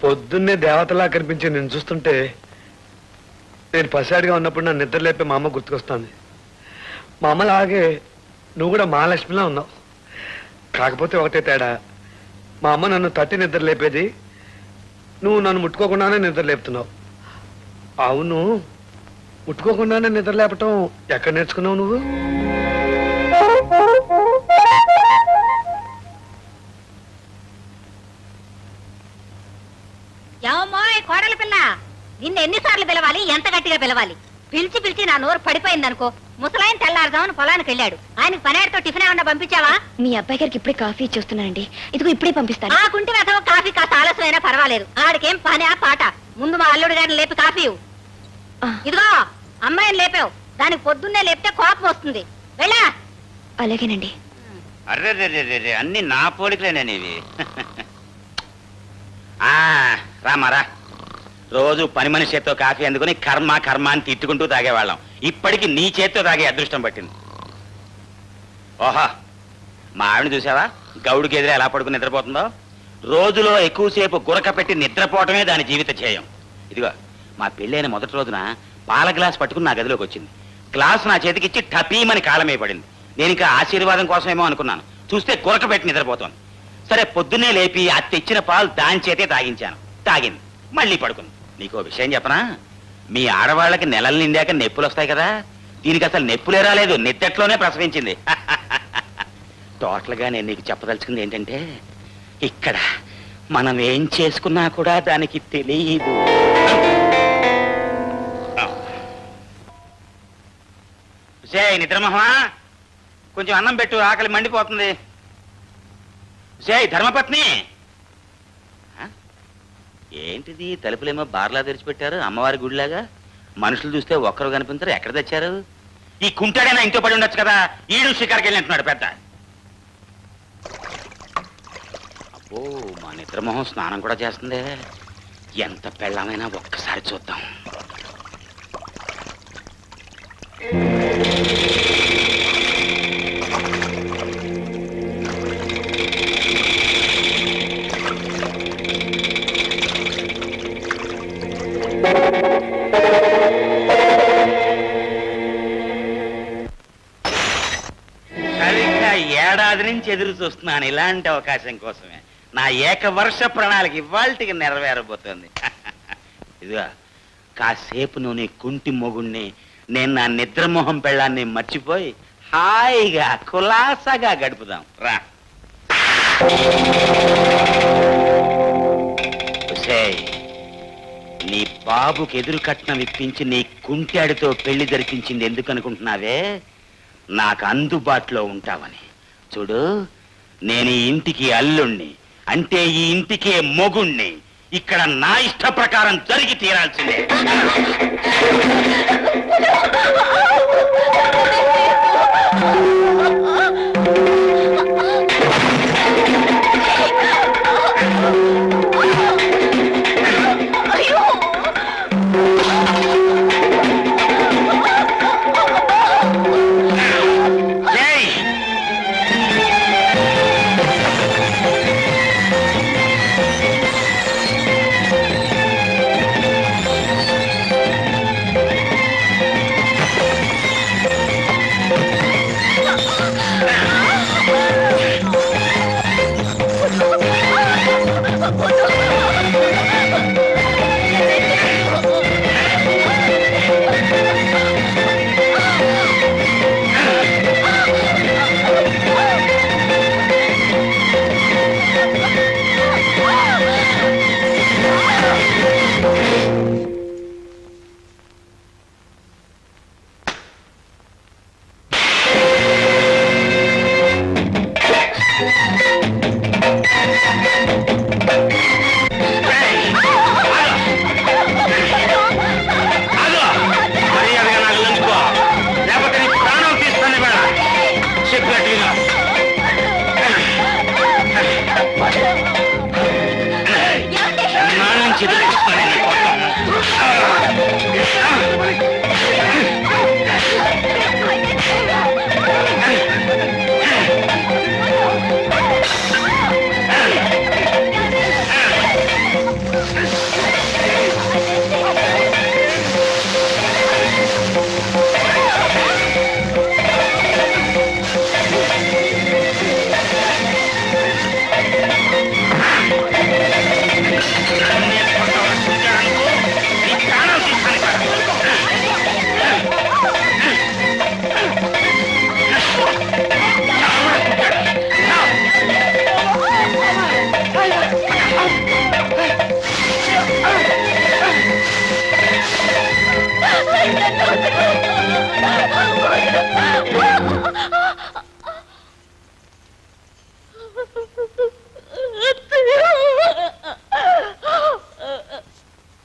పొద్దున్నే దేవతలా కనిపించి నేను చూస్తుంటే నేను పసివాడిగా ఉన్నప్పుడు నన్ను నిద్ర లేపే మా అమ్మ గుర్తుకొస్తుంది. మా అమ్మలాగే నువ్వు కూడా మహాలక్ష్మిలా ఉన్నావు. కాకపోతే ఒకటే తేడా, మా అమ్మ నన్ను తట్టి నిద్ర లేపేది, నువ్వు నన్ను ముట్టుకోకుండానే నిద్ర లేపుతున్నావు. అవును, ముట్టుకోకుండానే నిద్ర లేపటం ఎక్కడ నేర్చుకున్నావు నువ్వు? ఏమోయ్ కోడల పిల్ల, నిన్ను ఎన్నిసార్లు పిలవాలి, ఎంత గట్టిగా పిలవాలి? పిలిచి పిలిచి నా నోరు పడిపోయిందనుకో. ముసలాయన తెల్లారుదామని పొలానికి వెళ్ళాడు. ఆయనకి పనేడుతో టిఫిన్ ఏమన్నా పంపించావా? మీ అబ్బాయి గారికి ఇప్పుడే కాఫీ ఇచ్చేస్తున్నానండి. ఇదిగో ఇప్పుడే పంపిస్తాను. ఆ కుంటి వెధవ కాఫీ కాస్త ఆలస్యమైనా పర్వాలేదు. ఆడికేం పని ఆ పాట. ముందు మా అల్లుడు గారిని లేపి కాఫీ ఇదిగో అమ్మాయిని లేపావు, దానికి పొద్దున్నే లేపితే కోపం వస్తుంది. వెళ్ళా. అలాగేనండి. అర్రే అన్ని నా పోలికలేనేవి. రామారా, రోజు పని మనిషి చేత్తో కాఫీ అందుకుని కర్మ కర్మ అని తిట్టుకుంటూ తాగేవాళ్ళం. ఇప్పటికి నీ చేత్తో తాగే అదృష్టం పట్టింది. ఓహా, మా ఆవిడ చూసావా గౌడు గెదిరే ఎలా పడుకుని నిద్రపోతుందో? రోజులో ఎక్కువసేపు గురక పెట్టి నిద్రపోవటమే దాని జీవిత ధ్యేయం. ఇదిగో మా పెళ్ళైన మొదటి రోజున పాల గ్లాస్ పట్టుకుని నా గదిలోకి వచ్చింది. గ్లాస్ నా చేతికిచ్చి టపీమని కాలమే పడింది. నేను ఇంకా ఆశీర్వాదం కోసమేమో అనుకున్నాను. చూస్తే గురక పెట్టి నిద్రపోతాను. సరే పొద్దున్నే లేపి ఆ తెచ్చిన పాలు దాని చేతే తాగించాను. తాగింది, మళ్ళీ పడుకుంది. నీకో విషయం చెప్పనా? మీ ఆడవాళ్ళకి నెలలు నిండాక నొప్పులు వస్తాయి కదా, దీనికి అసలు నొప్పులే రాలేదు, నిద్దట్లోనే ప్రసవించింది. టోటల్గా నేను నీకు చెప్పదలుచుకుంది ఏంటంటే, ఇక్కడ మనం ఏం చేసుకున్నా కూడా దానికి తెలియదు. నిద్రమోహమా, కొంచెం అన్నం పెట్టు, ఆకలి మండిపోతుంది. ధర్మపత్ని, ఏంటిది తలుపులేమో బార్లా తెరిచిపెట్టారు, అమ్మవారి గుడిలాగా. మనుషులు చూస్తే ఒక్కరు కనిపించారు, ఎక్కడ తెచ్చారు? ఈ కుంటాడైనా ఇంట్లో పడి ఉండొచ్చు కదా, ఈడు షికార్కి వెళ్ళినట్టున్నాడు పెద్ద. అబ్బో, మా నిద్రమోహం స్నానం కూడా చేస్తుంది. ఎంత పెళ్ళమైనా ఒక్కసారి చూద్దాం. సరిగ్గా ఏడాది నుంచి ఎదురు చూస్తున్నాను ఇలాంటి అవకాశం కోసమే. నా ఏకవర్ష ప్రణాళిక ఇవాళకి నెరవేరబోతోంది. ఇదిగా కాసేపు నువ్వు నీ కుంటి మొగుణ్ణి, నేను నా నిద్రమోహం పెళ్ళాన్ని మర్చిపోయి హాయిగా కులాసాగా గడుపుదాం రా. నీ బాబుకి ఎదురు కట్నం ఇప్పించి నీ కుంటాడితో పెళ్లి జరిపించింది ఎందుకు అనుకుంటున్నావే? నాకు అందుబాటులో ఉంటావని. చూడు, నేను ఈ ఇంటికి అల్లుణ్ణి, అంటే ఈ ఇంటికే మొగుణ్ణి. ఇక్కడ నా ఇష్ట ప్రకారం జరిగి తీరాల్సిందే.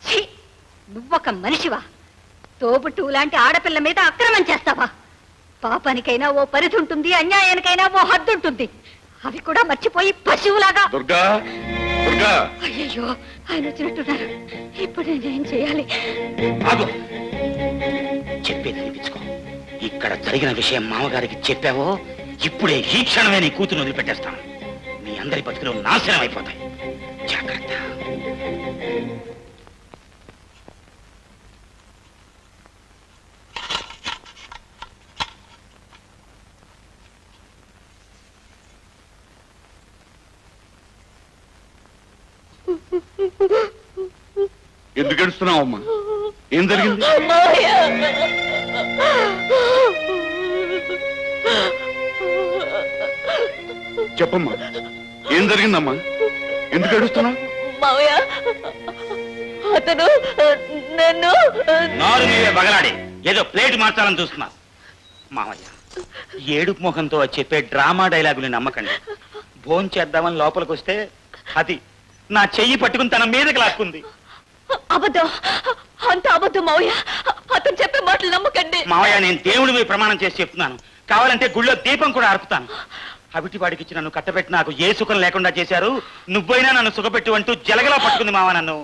ఛీ! నువ్వొక మనిషివా? తోబుట్టు లాంటి ఆడపిల్ల మీద అక్రమం చేస్తావా? పాపానికైనా ఓ పరిధి ఉంటుంది, అన్యాయానికైనా ఓ హద్దు ఉంటుంది. అవి కూడా మర్చిపోయి పశువులాగా. దుర్గా, దుర్గా, అయ్యో, ఆయన వచ్చినట్టున్నారు. ఇప్పుడు నేనేం చేయాలి? ఆగు. చెప్పేది వినిపించుకో. ఇక్కడ జరిగిన విషయం మామగారికి చెప్పావో ఇప్పుడే ఈ క్షణమే నీ కూతురు వదిలిపెట్టేస్తాను. మీ అందరి బతుకులు నాశనం అయిపోతాయి. జాగ్రత్త. ఎందుకు ఏడుస్తున్నావు అమ్మా? ఏం జరిగింది? చెప్పమ్మా, ఏం జరిగిందమ్మా? ఎందుకు ఏడుస్తున్నావు? మావయ్య, అతను నన్ను నారు నీవే బగలాడి ఏదో ప్లేట్ మార్చాలని చూస్తున్నా. మామయ్య, ఏడుపు ముఖంతో చెప్పే డ్రామా డైలాగుని నమ్మకండి. భోంచేద్దామని లోపలికి వస్తే అది నా చెయ్యి పట్టుకుని తన మీదకి లాక్కుంది. అబద్ధం, అంత అబద్ధం మావయ్య. అతను చెప్పే మాటలు నమ్మకండి. మావయ్య, నేను దేవుడి మీద ప్రమాణం చేసి చెప్తున్నాను. కావాలంటే గుళ్ళో దీపం కూడా ఆర్పుతాను. అవిటి వాడికి ఇచ్చి నన్ను కట్టబెట్టి నాకు ఏ సుఖం లేకుండా చేశారు. నువ్వైనా నన్ను సుఖపెట్టు అంటూ జలగలా పట్టుకుంది మావ నన్ను.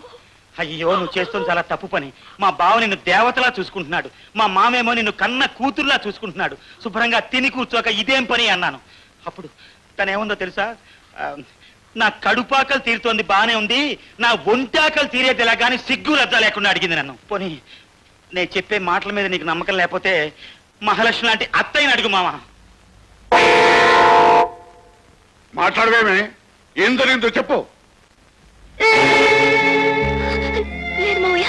అయ్యో, నువ్వు చేస్తుంది చాలా తప్పు పని. మా బావ నిన్ను దేవతలా చూసుకుంటున్నాడు. మా మామేమో నిన్ను కన్న కూతురులా చూసుకుంటున్నాడు. శుభ్రంగా తిని కూర్చోక ఇదేం పని అన్నాను. అప్పుడు తనేముందో తెలుసా? నా కడుపాకలు తీరుతోంది, బానే ఉంది, నా ఒంటాకలు తీరేది ఎలా కానీ సిగ్గు లజ్జ లేకుండా అడిగింది నన్ను. పోనీ నేను చెప్పే మాటల మీద నీకు నమ్మకం లేకపోతే మహాలక్ష్మి లాంటి అత్తయ్యని అడుగు మామ. మాట్లాడవేమే? ఏం జరిగిందో చెప్పు. లేదు మావయ్య,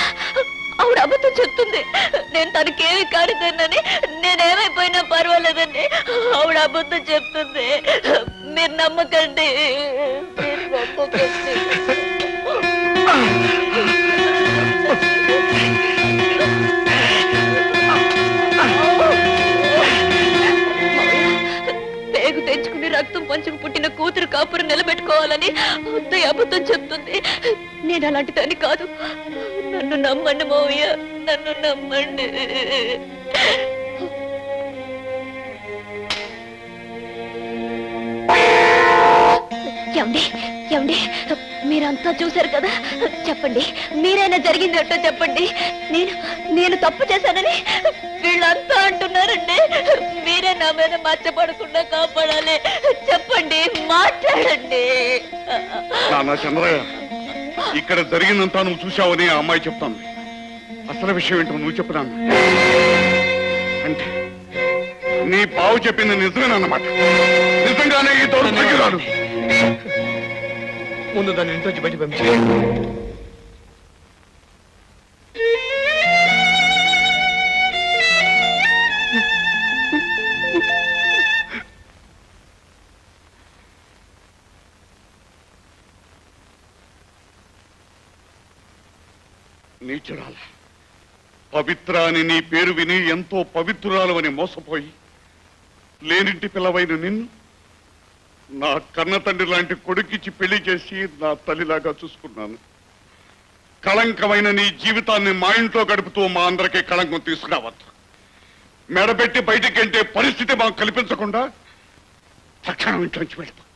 ఆవిడ అబద్ధం చెప్తుంది. నేను తనకేమి కానిదన్నని, నేనేమైపోయినా పర్వాలేదండి. ఆవిడ అబద్ధం చెప్తుంది. మీరు నమ్మకండి, మీరు నమ్మకండి. పేగు తెచ్చుకుని రక్తం పంచుకు పుట్టిన కూతురు కాపురం నిలబెట్టుకోవాలని అత్తయ్య అబద్ధం చెప్తుంది. నేను అలాంటి దాన్ని కాదు. నన్ను నమ్మండి మావయ్య, నన్ను నమ్మండి. ఏమండి, ఏమండి, మీరంతా చూశారు కదా, చెప్పండి. మీరైనా జరిగిందేంటో చెప్పండి. నేను తప్పు చేశానని వీళ్ళంతా అంటున్నారండి. మీరే నా మీద మచ్చపడకుండా కాపాడాలి. చెప్పండి, మాట్లాడండి. నాన్న చంద్రయ్య, ఇక్కడ జరిగిందంతా నువ్వు చూశావని ఆ అమ్మాయి చెప్తాను. అసలు విషయం ఏంటో నువ్వు చెప్పున్నాను. అంటే నీ బావు చెప్పింది నిజమేనన్నమాట. నిజంగానే ఈ దౌర్భాగ్యురాలు ముందు దాన్ని ఇంట్లోంచి బయట పంపించాను. నీచురాల, పవిత్ర అని నీ పేరు విని ఎంతో పవిత్రురాలు అని మోసపోయి లేనింటి పిల్లవైన నిన్ను నా కన్న తండ్రి లాంటి కొడుకిచ్చి పెళ్లి చేసి నా తల్లిలాగా చూసుకున్నాను. కళంకమైన నీ జీవితాన్ని మా ఇంట్లో గడుపుతూ మా అందరికీ కళంకం తీసుకురావద్దు. మెడబెట్టి బయటికంటే పరిస్థితి మాకు కల్పించకుండా తక్షణం ఇంట్లోంచి వెళ్తాం.